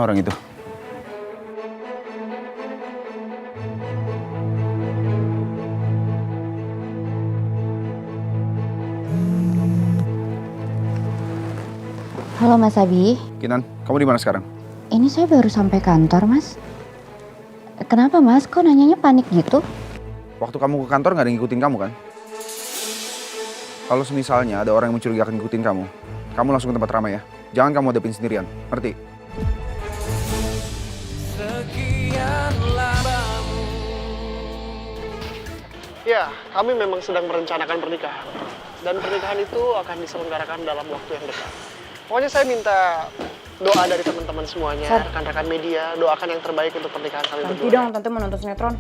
Mana orang itu? Halo Mas Abi. Kinan, kamu di mana sekarang? Ini saya baru sampai kantor, Mas. Kenapa, Mas? Kok nanyanya panik gitu? Waktu kamu ke kantor nggak ada yang ngikutin kamu kan? Kalau semisalnya ada orang yang mencurigakan ngikutin kamu, kamu langsung ke tempat ramai ya. Jangan kamu hadapin sendirian, ngerti? Ya, kami memang sedang merencanakan pernikahan. Dan pernikahan itu akan diselenggarakan dalam waktu yang dekat. Pokoknya saya minta doa dari teman-teman semuanya, rekan-rekan media, doakan yang terbaik untuk pernikahan kami berdua. Nanti dong, tante mau nonton sinetron.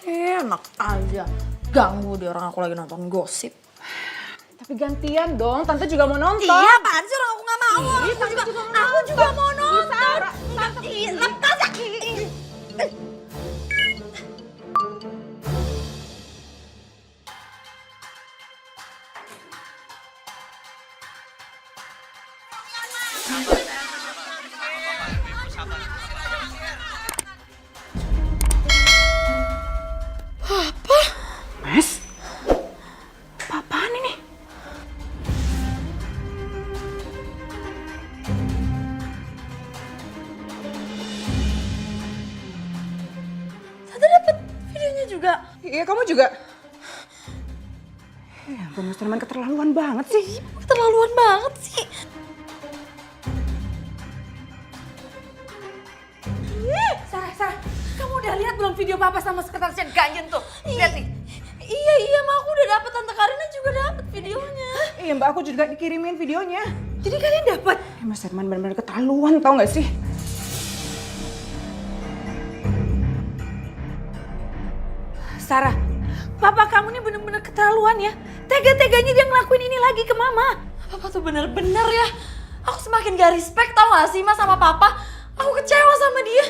Enak aja, ganggu deh orang aku lagi nonton gosip. Tapi gantian dong, tante juga mau nonton. Iya, apaan sih orang aku gak mau. Aku juga mau nonton. Lepas lagi. Mas, apaan ini? Tante dapet videonya juga. Iya, kamu juga. Ya ampun, Mas Herman keterlaluan banget sih. Keterlaluan banget sih. Sarah, kamu udah lihat belum video papa sama sekretarisnya ganjen tuh? Lihat nih. Iya, Ma, aku udah dapet, Tante Karina juga dapet videonya. Iya mbak, aku juga dikirimin videonya. Jadi kalian dapet? Mas Herman benar-benar keterlaluan, tau gak sih? Sarah, papa kamu nih bener-bener keterlaluan ya. Tega-teganya dia ngelakuin ini lagi ke mama. Papa tuh bener-bener ya. Aku semakin gak respect tau gak sih, Ma, sama papa. Aku kecewa sama dia.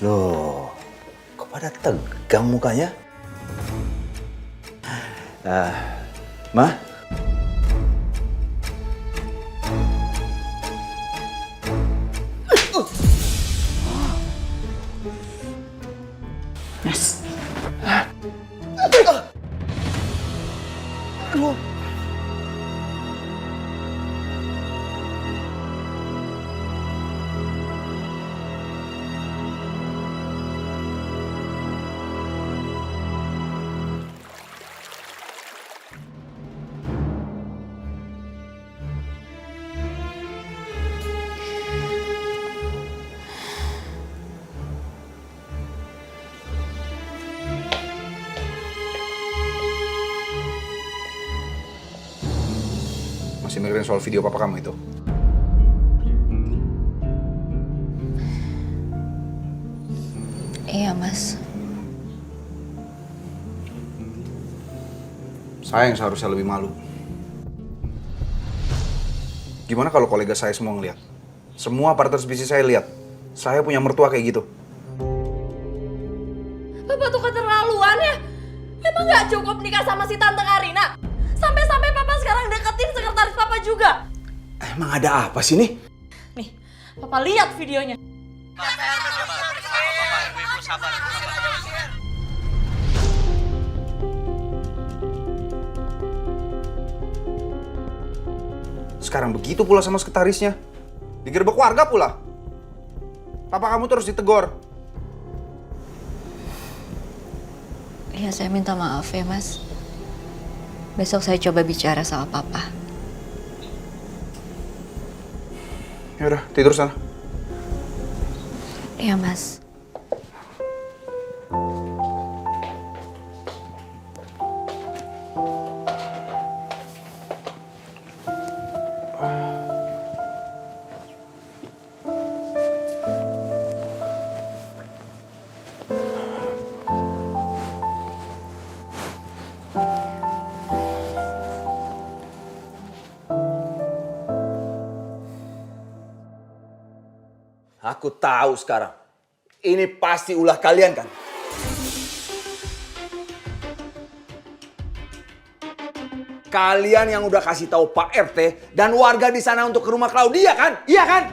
Loh, kok pada tegang mukanya? Ma? Mas. Masih mikirin soal video papa kamu itu? Iya, Mas. Saya yang seharusnya lebih malu. Gimana kalau kolega saya semua ngeliat? Semua partner bisnis saya lihat. Saya punya mertua kayak gitu. Papa tuh keterlaluan ya. Emang gak cukup nikah sama si Tante Karina? Sampai-sampai papa sekarang deketin sekretaris papa juga. Emang ada apa sih nih? Nih, papa lihat videonya. Sekarang begitu pula sama sekretarisnya. Digerebek warga pula. Papa kamu terus ditegur. Iya, saya minta maaf ya, Mas. Besok saya coba bicara sama papa. Ya udah, tidur sana. Iya, Mas. Aku tahu sekarang. Ini pasti ulah kalian kan? kalian yang udah kasih tahu Pak RT dan warga di sana untuk ke rumah Claudia kan? Iya kan?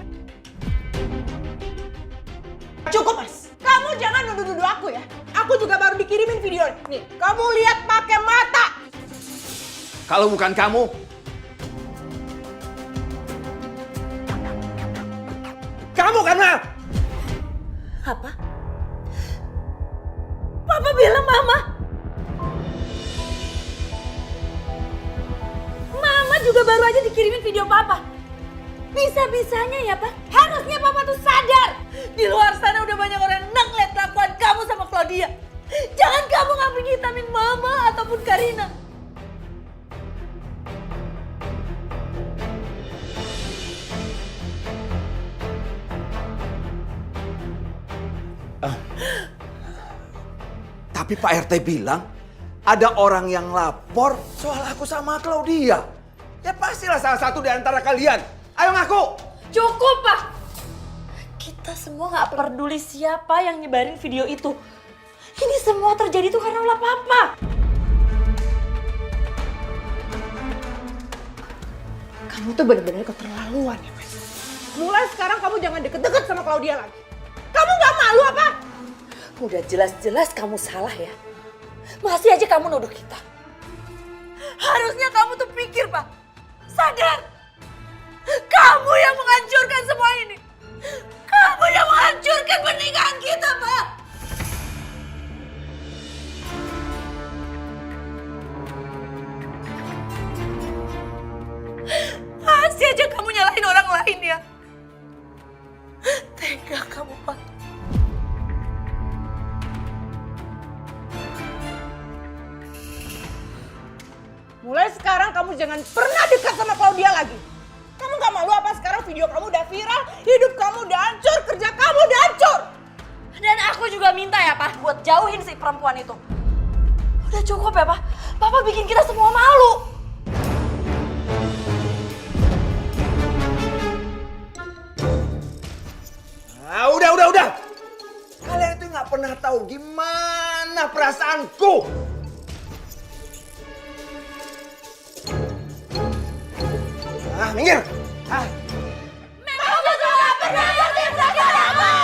Cukup, Mas. Kamu jangan nuduh-nuduh aku ya. Aku juga baru dikirimin video. Nih, kamu lihat pakai mata. Kalau bukan kamu, kamu kan, Mal? Apa? Papa bilang Mama. Mama juga baru aja dikirimin video Papa. Bisa-bisanya ya, Pak. Harusnya Papa tuh sadar. Di luar sana udah banyak orang yang ngeliat kelakuan kamu sama Claudia. Jangan kamu ngambil hitamin Mama ataupun Karina. Tapi Pak RT bilang ada orang yang lapor soal aku sama Claudia. Ya pastilah salah satu di antara kalian. Ayo ngaku. Cukup, Pak. Kita semua gak peduli siapa yang nyebarin video itu. Ini semua terjadi tuh karena ulah Papa. Kamu tuh bener-bener keterlaluan ya, Mas. Mulai sekarang kamu jangan deket-deket sama Claudia lagi. Kamu gak malu apa? Udah jelas-jelas kamu salah ya. Masih aja kamu nuduh kita. Harusnya kamu tuh pikir, Pak. Sadar. Kamu yang menghancurkan semua ini. Kamu yang menghancurkan pernikahan kita, Pak. Masih aja kamu nyalahin orang lain ya. Tega kamu, Pak. Mulai sekarang kamu jangan pernah dekat sama Claudia lagi. Kamu gak malu apa sekarang video kamu udah viral, hidup kamu udah hancur, kerja kamu udah hancur. Dan aku juga minta ya, Pak, buat jauhin si perempuan itu. Udah cukup ya, Pak. Papa bikin kita semua malu. Nah, udah. Kalian itu nggak pernah tahu gimana perasaanku. Ah, minggir. Ah. Kamu tuh gak pernah ngerti perasaan aku.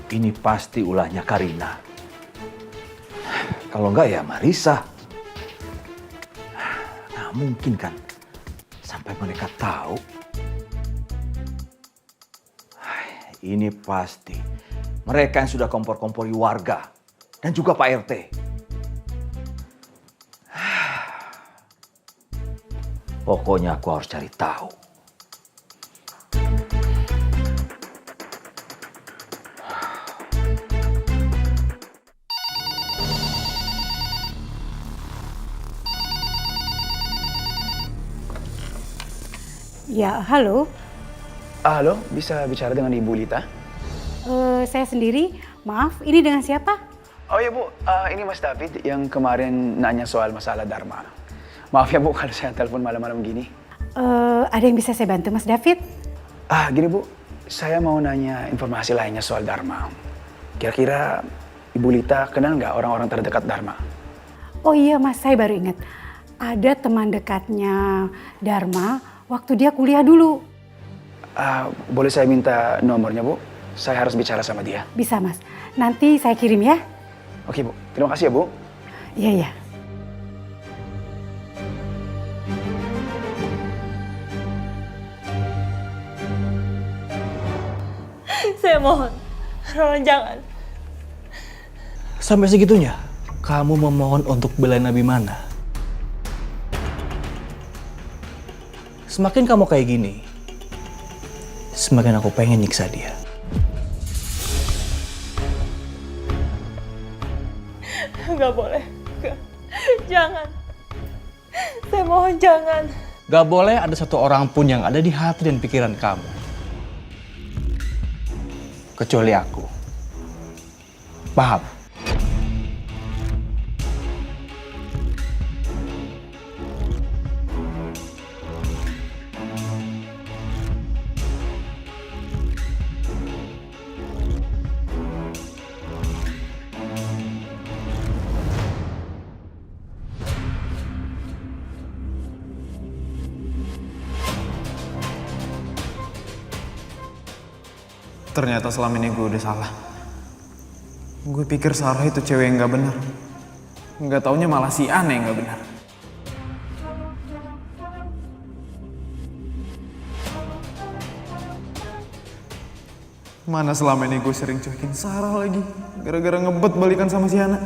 Ini pasti ulahnya Karina. Kalau enggak ya Marisa. Nggak mungkin kan sampai mereka tahu. Ini pasti mereka yang sudah kompor-kompori warga dan juga Pak RT. Pokoknya aku harus cari tahu. Ya, halo. Halo, bisa bicara dengan Ibu Lita? Saya sendiri. Maaf, ini dengan siapa? Oh ya Bu, ini Mas David yang kemarin nanya soal masalah Dharma. Maaf ya Bu kalau saya telepon malam-malam gini. Ada yang bisa saya bantu, Mas David? Gini Bu, saya mau nanya informasi lainnya soal Dharma. Kira-kira Ibu Lita kenal nggak orang-orang terdekat Dharma? Oh iya Mas, saya baru ingat. Ada teman dekatnya Dharma waktu dia kuliah dulu. Boleh saya minta nomornya Bu? Saya harus bicara sama dia. Bisa Mas, nanti saya kirim ya. Oke Bu, terima kasih ya Bu. Iya, iya. Saya mohon, Roland jangan. Sampai segitunya, kamu memohon untuk belain Nabi Mana. Semakin kamu kayak gini, semakin aku pengen nyiksa dia. Gak boleh, gak. Jangan. Saya mohon jangan. Gak boleh ada satu orang pun yang ada di hati dan pikiran kamu. Kecuali aku. Paham? Ternyata selama ini gue udah salah. Gue pikir Sarah itu cewek yang gak benar. Nggak taunya malah si Ana yang gak benar. Mana selama ini gue sering cuekin Sarah lagi. Gara-gara ngebet balikan sama si Ana.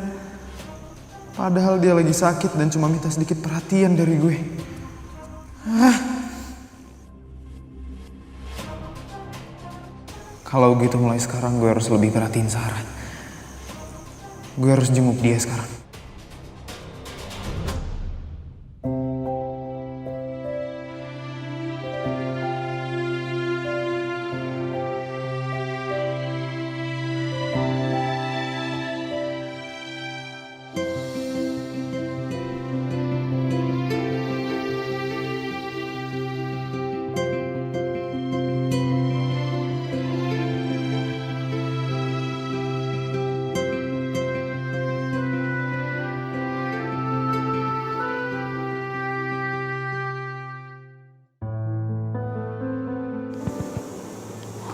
Padahal dia lagi sakit dan cuma minta sedikit perhatian dari gue. Kalau gitu mulai sekarang gue harus lebih perhatiin Sarah. Gue harus jenguk dia sekarang.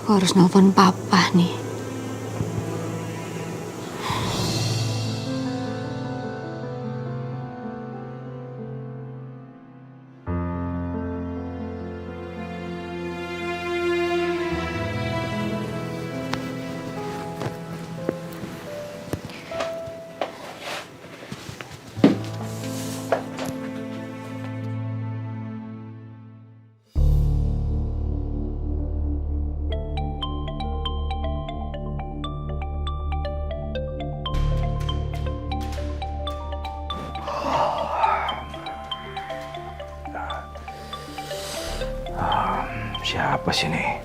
Aku harus nelfon papa nih. Siapa sih nih?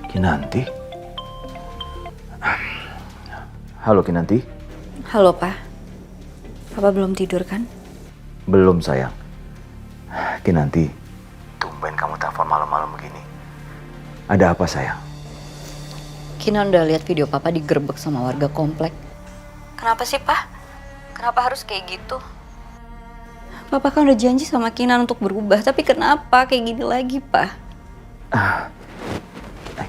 Kinanti? Halo Kinanti? Halo, Pak. Papa belum tidur kan? Belum sayang. Kinanti, tumben kamu telepon malam-malam begini. Ada apa sayang? Kinan udah lihat video Papa digerebek sama warga komplek. Kenapa sih, Pak? Kenapa harus kayak gitu? Papa kan udah janji sama Kinan untuk berubah, tapi kenapa kayak gini lagi, Pak?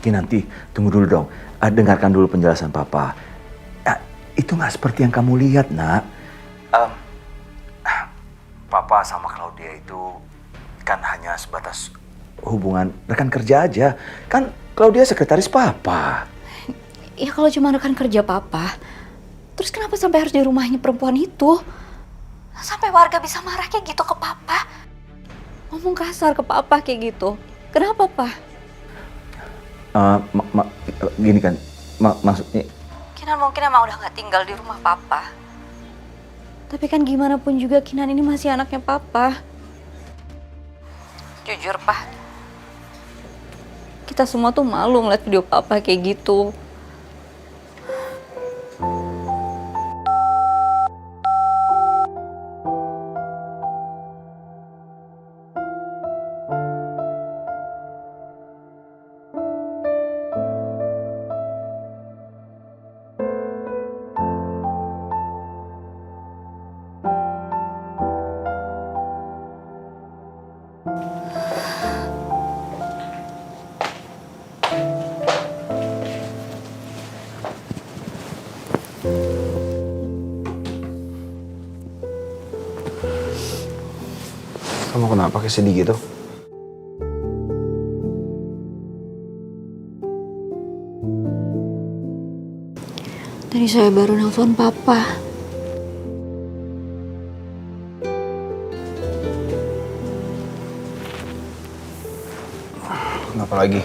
Kinanti, tunggu dulu dong. Dengarkan dulu penjelasan Papa. Itu nggak seperti yang kamu lihat, nak. Papa sama Claudia itu kan hanya sebatas hubungan rekan kerja aja. Kan Claudia sekretaris Papa. Ya kalau cuma rekan kerja Papa, terus kenapa sampai harus di rumahnya perempuan itu? Sampai warga bisa marah kayak gitu ke Papa. Ngomong kasar ke Papa kayak gitu. Kenapa, Pak? Gini kan, maksudnya... Kinan mungkin emang udah gak tinggal di rumah Papa. Tapi kan gimana pun juga Kinan ini masih anaknya Papa. Jujur, Pak. Kita semua tuh malu ngeliat video Papa kayak gitu. Kamu kenapa kayak sedih gitu? Tadi saya baru nelfon Papa. Kenapa lagi?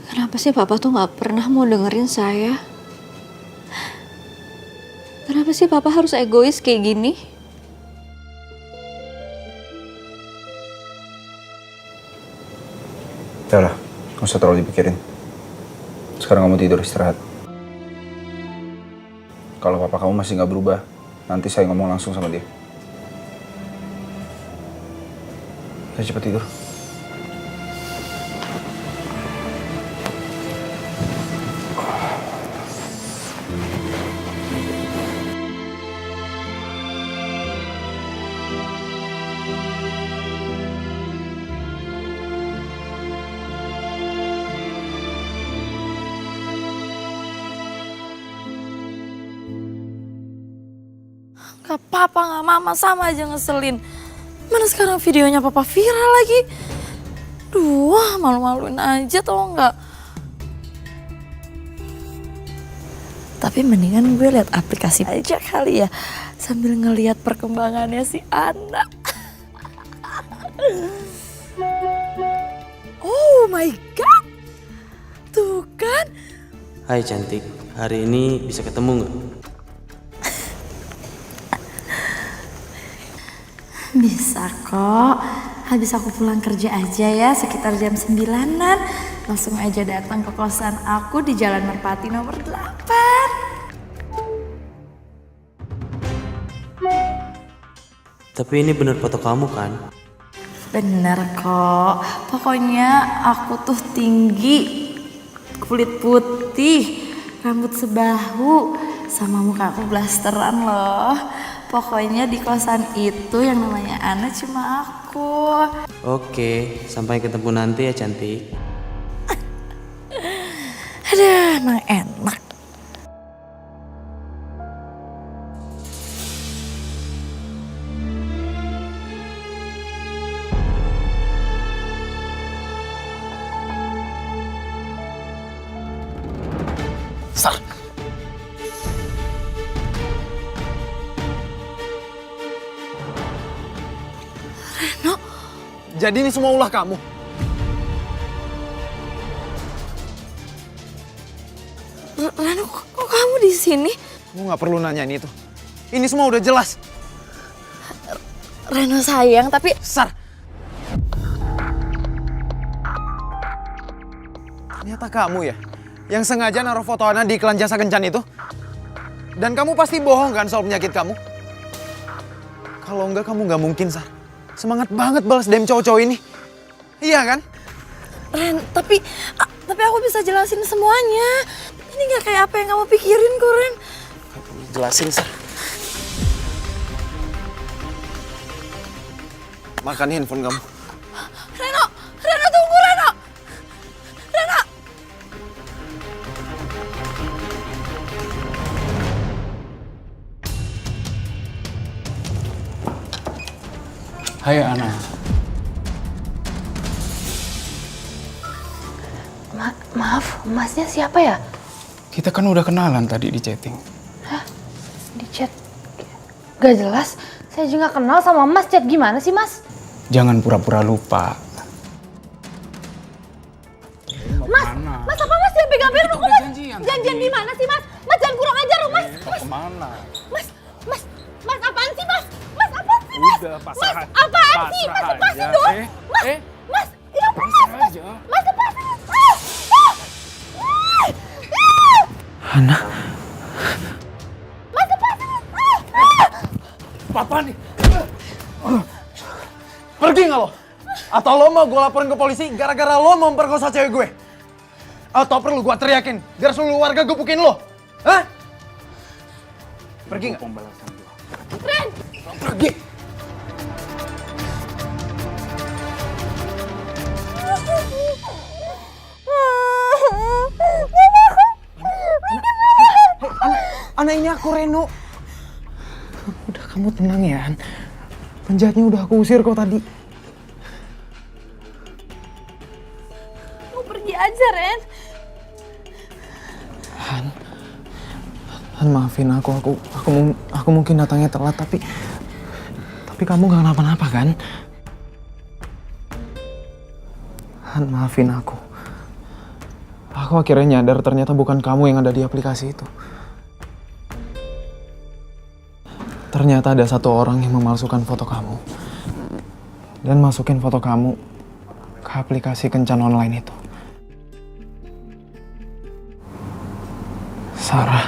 Kenapa sih Papa tuh gak pernah mau dengerin saya? Kenapa sih Papa harus egois kayak gini? Udah lah, gak usah terlalu dipikirin. Sekarang kamu tidur istirahat. Kalau papa kamu masih gak berubah, nanti saya ngomong langsung sama dia. Saya cepat tidur. kata papa nggak mama sama aja ngeselin. Mana sekarang videonya papa viral lagi. Duh, malu-maluin aja tau nggak. Tapi mendingan gue lihat aplikasi aja kali ya, sambil ngelihat perkembangannya si Ana. Oh my god, tuh kan. Hai cantik, hari ini bisa ketemu nggak? Bisa kok, habis aku pulang kerja aja ya, sekitar jam 9-an. Langsung aja datang ke kosan aku di Jalan Merpati nomor 8. Tapi ini bener foto kamu kan? Bener kok, pokoknya aku tuh tinggi, kulit putih, rambut sebahu, sama muka aku blasteran loh. Pokoknya di kosan itu yang namanya Ana cuma aku. Oke, sampai ketemu nanti ya cantik. Aduh, emang enak. Sar. Reno. Jadi ini semua ulah kamu? Reno, kok kamu di sini? Kamu nggak perlu nanyain itu. Ini semua udah jelas. Reno sayang, tapi... Sar. Ternyata kamu ya, yang sengaja naruh foto Ana di iklan jasa kencan itu. Dan kamu pasti bohong kan soal penyakit kamu? Kalau enggak, kamu nggak mungkin, Sar. Semangat banget balas DM cowok-cowok ini. Iya kan? Ren, tapi aku bisa jelasin semuanya. Ini nggak kayak apa yang kamu pikirin kok, Ren. Jelasin, Sar. Makan handphone kamu. Reno tunggu, Reno. Reno. Hai Ana. Maaf, masnya siapa ya? Kita kan udah kenalan tadi di chatting. Hah? Di chat? Gak jelas. Saya juga kenal sama mas, chat gimana sih mas? Jangan pura-pura lupa. Mas, mas apa mas yang pegang-pegang kok mas? Janjian di mana sih mas? Mas jangan kurang ajar loh mas. Mas, kemana? Mas apaan sih mas? Mas apaan sih mas? Udah, Mas pasrah. apaan sih? Mas lepasin dong. Mas, ya ampun mas. Mas lepasin. Ana. Mas lepasin. Papa nih. Pergi nggak lo? Atau lo mau gue laporin ke polisi gara-gara lo mau memperkosa cewek gue? Atau perlu gue teriakin biar seluruh warga gebukin lo? Hah? Pergi nggak? Ren. Pergi. Ana, ini aku Reno. Udah kamu tenang ya, Han. Penjahatnya udah aku usir kok tadi. Mau pergi aja, Ren. Han, maafin aku mungkin datangnya telat tapi kamu gak kenapa-napa kan? Han, maafin aku. Aku akhirnya nyadar ternyata bukan kamu yang ada di aplikasi itu. Ternyata ada satu orang yang memalsukan foto kamu dan masukin foto kamu ke aplikasi kencan online itu. Sarah.